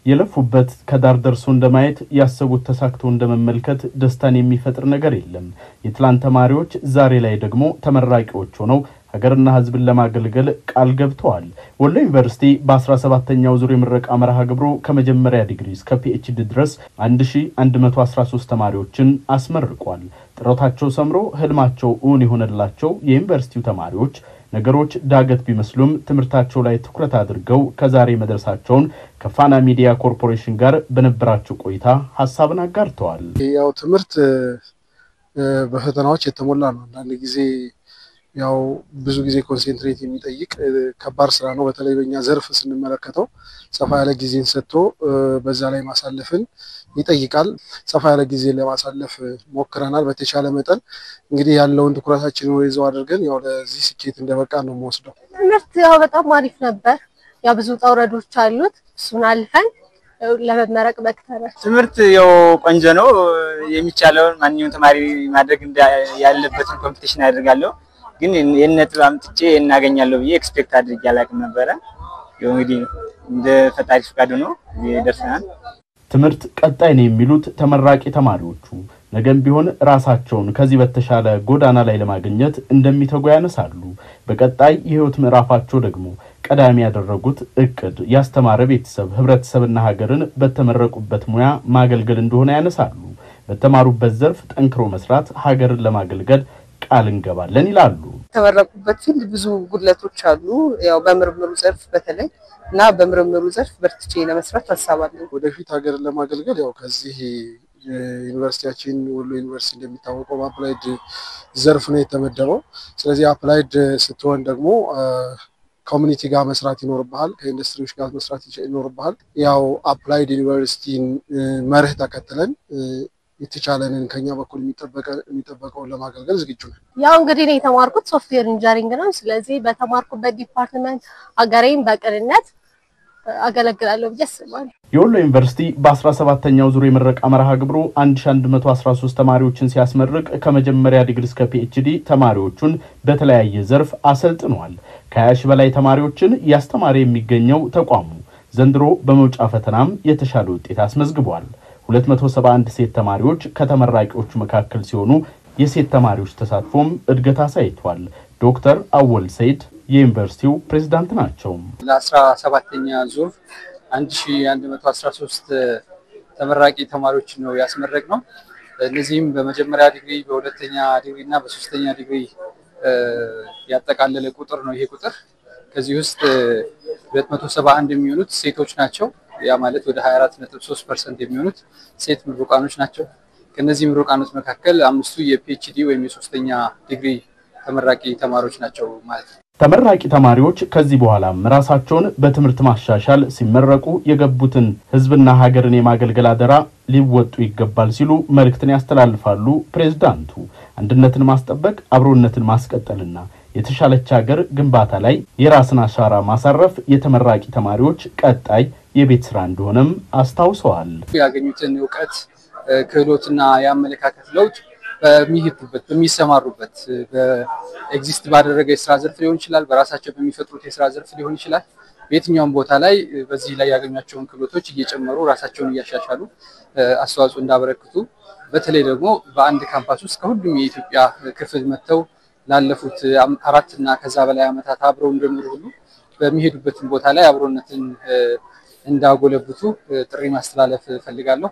የለፉበት ከዳር ደርሶ እንደማየት ያሰቡት ተሳክቶ እንደመመልከት ደስታን የሚፈጥር ነገር የለም። የትላንት ተማሪዎች ዛሬ ላይ ደግሞ ተመራቂዎች ሆነው ሀገርና ህዝብን ለማገልገል ቃል ገብተዋል። ወሎ ዩኒቨርሲቲ በ17ኛው ዙር የምረቃ መርሃ ግብሩ ከመጀመሪያ ዲግሪ እስከ ፒኤችዲ ድረስ 1113 ተማሪዎችን አስመርቋል። ጥረታቸው ሰምሮ ህልማቸው እውን የሆነላቸው የዩኒቨርሲቲው ተማሪዎች ነገሮች ዳገት ቢመስሉም ትምርታቸው ላይ ትኩረት አድርገው ከዛሬ መድረሳቸውን ከፋና ሚዲያ ኮርፖሬሽን ጋር በነበራቸው ቆይታ ሐሳብን አጋርተዋል። ያው ትምርት በፈተናዎች የተሞላ ነው። አንድ ጊዜ ያው ብዙ ጊዜ ኮንሰንትሬት የሚጠይቅ ከባድ ስራ ነው። በተለይ በእኛ ዘርፍ ስንመለከተው ሰፋ ያለ ጊዜን ሰጥቶ በዛ ላይ ማሳለፍን ይጠይቃል። ሰፋ ያለ ጊዜ ለማሳለፍ ሞክረናል። በተቻለ መጠን እንግዲህ ያለውን ትኩረታችንን ወይዘው አድርገን ያው ለዚህ ስኬት እንደበቃ ነው የምወስደው። ትምህርት ያው በጣም አሪፍ ነበር። ያው ብዙ ተውረዶች አሉት። እሱን አልፈን ለመመረቅ በቅተናል። ትምህርት ያው ቆንጆ ነው። የሚቻለውን ማንኛውም ተማሪ ማድረግ ያለበትን ኮምፒቲሽን ያደርጋለሁ። ግን የነጥብ አምጥቼ እናገኛለሁ ብዬ ኤክስፔክት አድርጌ አላቅም ነበር። ያው እንግዲህ እንደ ፈጣሪ ፍቃድ ነው ይደርሰናል። ትምህርት ቀጣይ ነው የሚሉት ተመራቂ ተማሪዎቹ ነገም ቢሆን ራሳቸውን ከዚህ በተሻለ ጎዳና ላይ ለማግኘት እንደሚተጉ ያነሳሉ። በቀጣይ የህይወት ምዕራፋቸው ደግሞ ቀዳሚ ያደረጉት እቅድ ያስተማረ ቤተሰብ ህብረተሰብና ሀገርን በተመረቁበት ሙያ ማገልገል እንደሆነ ያነሳሉ። በተማሩበት ዘርፍ ጠንክሮ መስራት ሀገርን ለማገልገል ቃል እንገባለን ይላሉ። ተመረቁበት ፊልድ ብዙ ጉድለቶች አሉ። ያው በምርምሩ ዘርፍ በተለይ እና በምርምሩ ዘርፍ በርትቼ ለመስራት ተሳባለሁ። ወደፊት ሀገርን ለማገልገል ያው ከዚህ ዩኒቨርሲቲያችን ወሎ ዩኒቨርሲቲ እንደሚታወቀው አፕላይድ ዘርፍ ነው የተመደበው። ስለዚህ አፕላይድ ስትሆን ደግሞ ኮሚኒቲ ጋር መስራት ይኖርብሃል፣ ከኢንዱስትሪዎች ጋር መስራት ይኖርብሃል። ያው አፕላይድ ዩኒቨርሲቲን መርህ ተከትለን የተቻለንን ከኛ በኩል የሚጠበቀውን ለማገልገል ዝግጁ ነን። ያው እንግዲህ ነው የተማርኩት ሶፍትዌር ኢንጂነሪንግ ነው። ስለዚህ በተማርኩበት ዲፓርትመንት ሀገሬን በቅንነት አገለግላለሁ ብዬ አስባለሁ። የወሎ ዩኒቨርሲቲ በ17ኛው ዙር የምረቃ መርሃ ግብሩ 1113 ተማሪዎችን ሲያስመርቅ ከመጀመሪያ ዲግሪ እስከ ፒኤችዲ ተማሪዎቹን በተለያየ ዘርፍ አሰልጥኗል። ከ20 በላይ ተማሪዎችን ያስተማረ የሚገኘው ተቋሙ ዘንድሮ በመውጫ ፈተናም የተሻለ ውጤት አስመዝግቧል። 271 ሴት ተማሪዎች ከተመራቂዎቹ መካከል ሲሆኑ የሴት ተማሪዎች ተሳትፎም እድገት አሳይቷል። ዶክተር አወል ሰይድ የዩኒቨርሲቲው ፕሬዝዳንት ናቸው። ለ17ኛ ዙር 1113 ተመራቂ ተማሪዎች ነው ያስመረቅነው። እነዚህም በመጀመሪያ ዲግሪ፣ በሁለተኛ ዲግሪ እና በሶስተኛ ዲግሪ ያጠቃለለ ቁጥር ነው። ይሄ ቁጥር ከዚህ ውስጥ 271 የሚሆኑት ሴቶች ናቸው። ያ ማለት ወደ 24.3% የሚሆኑት ሴት ምሩቃኖች ናቸው። ከነዚህ ምሩቃኖች መካከል 5ቱ የፒኤችዲ ወይም የሶስተኛ ዲግሪ ተመራቂ ተማሪዎች ናቸው ማለት ነው። ተመራቂ ተማሪዎች ከዚህ በኋላም ራሳቸውን በትምህርት ማሻሻል ሲመረቁ የገቡትን ህዝብና ሀገርን የማገልገል አደራ ሊወጡ ይገባል ሲሉ መልእክትን ያስተላልፋሉ። ፕሬዝዳንቱ አንድነትን ማስጠበቅ፣ አብሮነትን ማስቀጠልና የተሻለች ሀገር ግንባታ ላይ የራስን አሻራ ማሳረፍ የተመራቂ ተማሪዎች ቀጣይ የቤት ስራ እንደሆነም አስታውሰዋል። ያገኙትን ዕውቀት ክህሎትና ያመለካከት ለውጥ በሚሄዱበት በሚሰማሩበት በኤግዚስት ባደረገ የስራ ዘርፍ ሊሆን ይችላል፣ በራሳቸው በሚፈጥሩት የስራ ዘርፍ ሊሆን ይችላል። በየትኛውም ቦታ ላይ በዚህ ላይ ያገኟቸውን ክህሎቶች እየጨመሩ ራሳቸውን እያሻሻሉ አስተዋጽኦ እንዳበረክቱ፣ በተለይ ደግሞ በአንድ ካምፓስ ውስጥ ከሁሉም የኢትዮጵያ ክፍል መጥተው ላለፉት 4 እና ከዛ በላይ ዓመታት አብረው እንደኖሩ ሁሉ በሚሄዱበት ቦታ ላይ አብሮነትን እንዳጎለብቱ ጥሪ ማስተላለፍ ፈልጋለሁ።